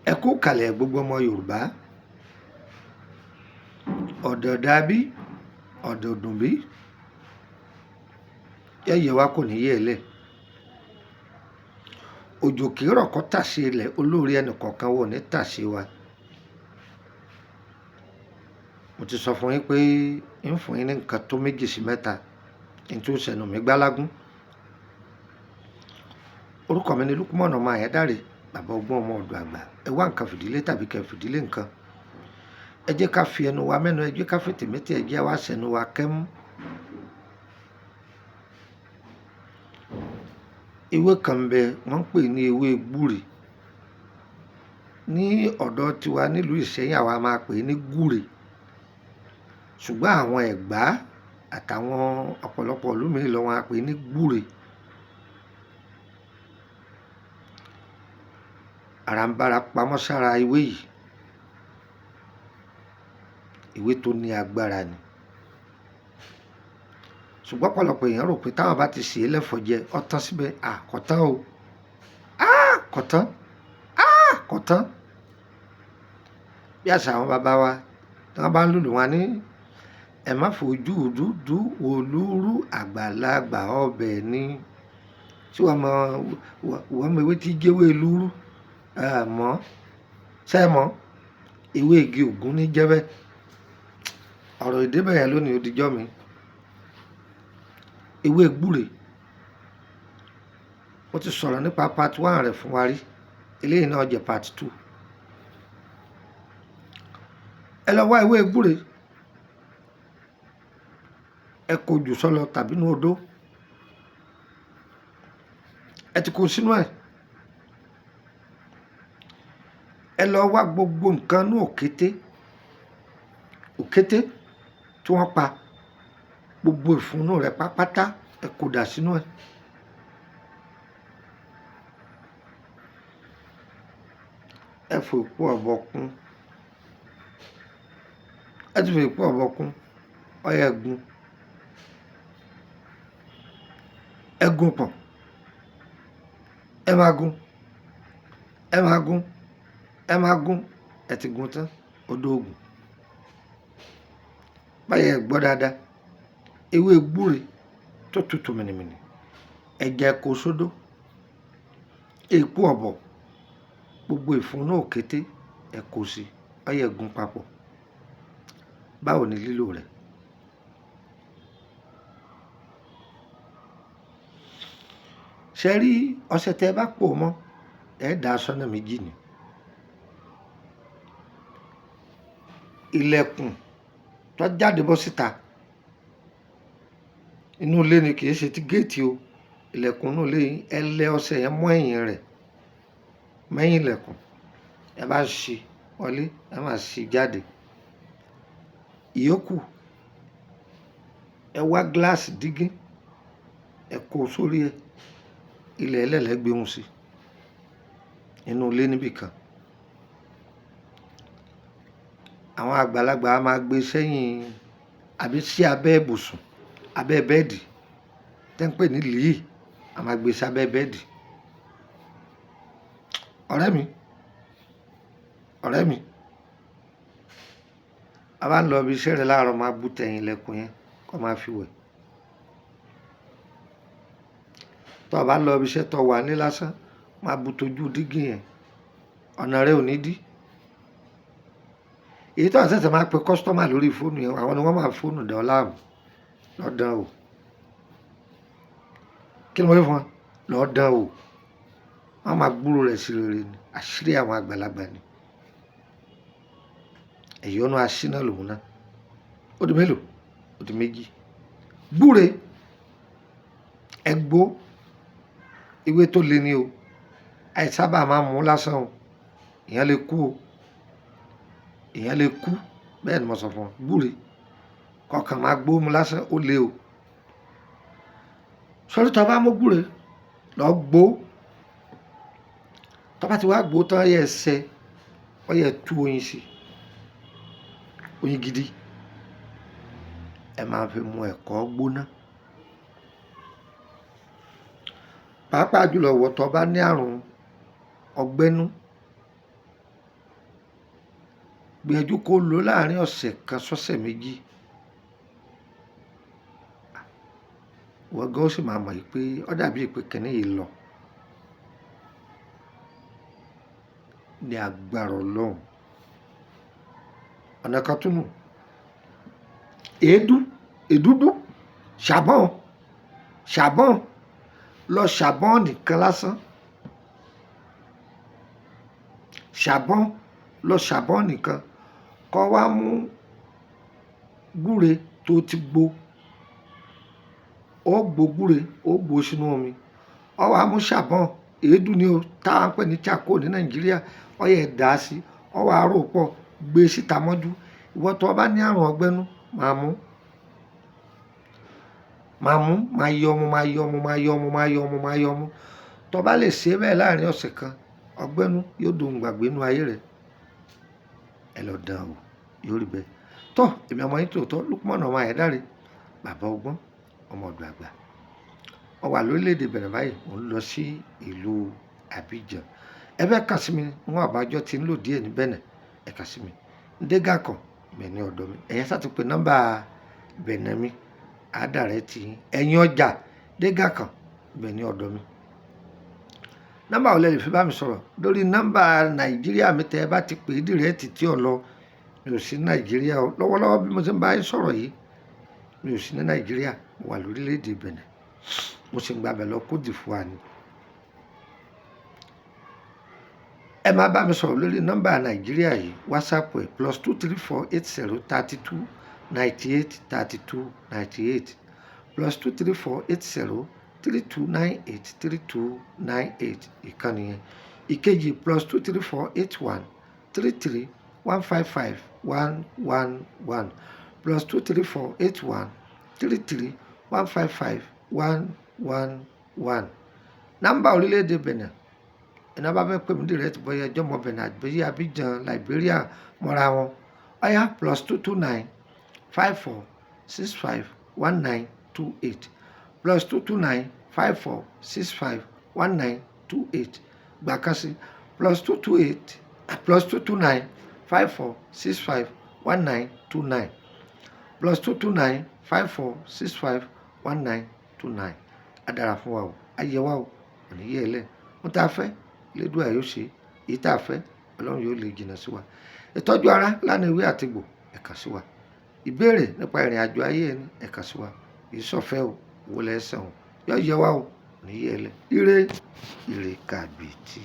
Ẹ kú kalẹ̀ gbogbo ọmọ Yorùbá. Ọ̀dọ̀ dàbí ọ̀dọ̀ dùn bí yẹ̀yẹ̀ wa kò ní yẹ̀ lẹ̀. Òjò kì í rọ̀ kó tàsé ilẹ̀, olórí ẹnì kọ̀ọ̀kan wò ní tàsé wa. Mo ti sọ fún yín pé ń fún yín ní nǹkan tó 2 sí 3 n tó sẹnu mi gbálágún. Orúkọ mi ni Lukman ọmọ Ayédáre, bàbá ọgbọ́n ọmọ ọ̀dọ̀ àgbà. Ẹ wá nǹkan fìdílé tàbí kẹ́ fìdílé nǹkan. Ẹ jẹ́ ká fi ẹnu wa mẹ́nu, ẹ jẹ́ ká fi tèmítì, ẹ jẹ́ wá sẹ́nu wa kẹ́mú. Ewé kan ń bẹ wọ́n ń pè ní ewé gbúre. Ní ọ̀dọ̀ tiwa nílùú Ìṣẹ́yìn àwa máa pè ní gúre. Ṣùgbọ́n àwọn Ẹ̀gbá àtàwọn ọ̀pọ̀lọpọ̀ ìlú mìíràn ló máa pè ní gbúre. Àràǹbarà pamọ́ sára ewé yìí. Ewé tó ní agbára ni. Ṣùgbọ́n ọ̀pọ̀lọpọ̀ èèyàn rò pé táwọn bá ti sè é lẹ́fọ̀ jẹ ọ̀tán síbẹ̀, kọ̀tán o, kọ̀tán, kọ̀tán. Bí àṣà àwọn bàbá wa tí wọ́n bá ń lùlù wọn ní ẹ má fojú dúdú olúrú àgbàlagbà ọbẹ̀ ni. Tí wọ́n mọ ewé tí jẹ́wé lúrú mọ́ ṣẹ́ mọ́ ewé igi ògún ní jẹ́bẹ́. Ọ̀rọ̀ ìdébẹ̀ yẹn lónìí ó dijọ́ mi. Ewé gbúre mo ti sọ̀rọ̀ nípa part 1 rẹ̀ fún wa rí, eléyìí náà jẹ́ part 2. Ẹ lọ wá ewé gbúre, ẹ kó jù sọ́lọ tàbí inú odó, ẹ ti kó sínú ẹ̀. Ẹ lọ wá gbogbo nǹkan ní òkété tí wọ́n pa, gbogbo ìfúnnú rẹ̀ pátápátá ẹ kó dà sínú ẹ̀. Ẹ fi èpo ọ̀bọ kún, ẹ ti fi èpo ọ̀bọ kún, ọyẹ ẹ̀gún pọ̀, ẹ máa gún, ẹ ti gún tán, odó ògùn. Báyẹ̀ gbọ́ dáadáa, ewé gbúre tó tutù mìnìmìnì, ẹ̀jẹ̀ kó sódó, èpo ọ̀bọ, gbogbo ìfúnnú òkété ẹ kó sí, ọyẹ gún papọ̀. Báwo ni lílò rẹ̀? Ṣé rí ọṣẹ tẹ́ bá pò mọ́ ẹ dà sọ́nà méjì ni. Ilẹ̀kùn tó jáde bọ́ síta inú ilé ni, kì í ṣe ti géètì o. Ilẹ̀kùn inú ilé yín ẹ lẹ ọṣẹ yẹn mọ́ ẹ̀yìn rẹ̀, mẹ́yìn ilẹ̀kùn. Ẹ bá ṣí wọlé ẹ máa ṣí jáde. Ìyókù ẹ wá gíláàsì dígí ẹ kó sórí ẹ, ilẹ̀ ẹlẹ́lẹ́ gbé wọn sí inú ilé níbì kan. Àwọn àgbàlagbà a máa gbé sẹ́yìn àbí sí abẹ́ ibùsùn, abẹ́ bẹ́ẹ̀dì tẹ́ ń pè ní lìí, a máa gbé sí abẹ́ bẹ́ẹ̀dì. Ọ̀rẹ́ mi a bá ń lọ ibi iṣẹ́ rẹ̀ láàárọ̀, máa bú tẹ̀yìn ilẹ̀kùn yẹn kó máa fi wẹ̀. Tó o bá lọ ibi iṣẹ́ tó wà ní lásán, máa bú tójú dígí yẹn, ọ̀nà rẹ ò ní dí. Èyí tó àṣẹ̀ṣẹ̀ máa pe kọ́sítọ́mà lórí fóònù yẹn, àwọn ni wọ́n máa fóònù dán láàmú. Lọ́dàn o, kí ni mo rí fún wọn? Lọ́dàn o, wọ́n máa gbúrò rẹ̀ sí rere ni, àṣírí àwọn àgbàlagbà ni. Ẹ̀yọ́nú aṣínà lòun náà. Ó di mélòó? Ó di 2. Gbúre ẹgbó, ewé tó le ní o, àìsábà máa mú lásán o, èèyàn lè kú o, bẹ́ẹ̀ ni mo sọ fún ọ. Gbúre kọkàn máa gbó mu lásán, ó le o. Sọ́rí tó bá mú gbúre lọ gbó, tó bá ti wá gbó tán yẹ ẹsẹ̀, ó yẹ tú oyin sí, oyin gidi. Ẹ máa fi mu ẹ̀kọ́ gbóná. Pàápàá jùlọ wọ̀ tó bá ní àrùn ọgbẹ́nú gbìyànjú kó lò láàrin ọ̀sẹ̀ kan sọ́sẹ̀ méjì. Wọ́n gan ó sì máa mọ̀ pé ó dàbí pé kìnní yìí lọ ní agbára Ọlọ́run. Ọ̀nà kan tún nù, èédúdú ṣàbọ̀n lọ ṣàbọ̀n nìkan lásán, ṣàbọ̀n nìkan, kó wá mú gúre tó ti gbó, ó gbó gúre, ó gbó sínú omi, ó wá mú ṣàbọ̀n, èédú ni o tá à ń pè ní charcoal ní Nàìjíríà, ó yẹ dà á sí, ó wá rò pọ̀, gbé síta mọ́jú. Ìwọ tó bá ní àrùn ọgbẹ́nú máa yọ ọmú. Tó bá lè ṣe bẹ́ẹ̀ láàrin ọ̀sẹ̀ kan, ọgbẹ́nú yóò dohun gbàgbé nínú ayé rẹ̀. Ẹ lọ dán o, yóò rí bẹ́ẹ̀. Tó èmi ọmọ yín tòótọ́ Lukman ọmọ Ayédáre, bàbá ọgbọ́n, ọmọ ọ̀dọ̀ àgbà. Ó wà lórílẹ̀‐èdè Benin báyìí, mò ń lọ sí ìlú Abidjan. Ẹ fẹ́ kàn sí mi níwọ̀n àbájọ tí ń lò díẹ̀ ní Benin, ẹ kàn sí mi. Ndéga kan bẹ̀ ní ọ̀dọ̀ mi, ẹ̀yẹn sá ti pe nọ́mbà Benin mi, àádàrẹ́ ti ẹ̀yìn ọjà Ndéga kan bẹ̀ ní ọ̀dọ̀ mi. Nọ́mbà wo lẹ lè fi bá mi sọ̀rọ̀? Lórí nọ́mbà Nàìjíríà mi tẹ́ ẹ bá ti pè é dìrẹ́ẹ̀tì tí ò lọ, mi ò sí ní Nàìjíríà o. Lọ́wọ́lọ́wọ́ bí mo ti ń bá yín sọ̀rọ̀ yìí, mi ò sí ní Nàìjíríà, mo wà lórílẹ̀‐èdè Benin, mo sì ń gbàbẹ̀ lọ Côte d'Ivoire ni. Ẹ máa bá mi sọ̀rọ̀ lórí nọ́mbà Nàìjíríà yìí, WhatsApp ẹ̀ +234 80 32 98 32 98 +234 80 3298 3298 ìkànnì yẹn. Ìkejì +234 81 33 155 111 +234 81 33 155 111. Nọ́mbà orílẹ̀-èdè Benin, ẹ̀nà bá fẹ́ pè mí direct bóyá ẹjọ́ mọ Benin àbí Abidjan Liberia mọ́ra wọn, ọ̀yá +229 54 65 1928 +229 54 65 1928. Gbà kan sí +229 54 65 1929 +229 54 65 1929. Adára fún wa o, ayé wa o, òní yẹ ẹlẹ́. Mo tá a fẹ́ lédùá yóò ṣe, èyí tá a fẹ́ Ọlọ́run yóò lè jìnnà sí wa. Ìtọ́jú ara lánàá ìwé àtìgbò, ẹ kàn sí wa. Ìbéèrè nípa ìrìn àjò ayé ẹni, ẹ kàn sí wa. Ìsọ̀fẹ́ o, owó lẹ́sàn o, yọ yẹ wa o, òní yẹ ẹlẹ́. Ire kàbìtì.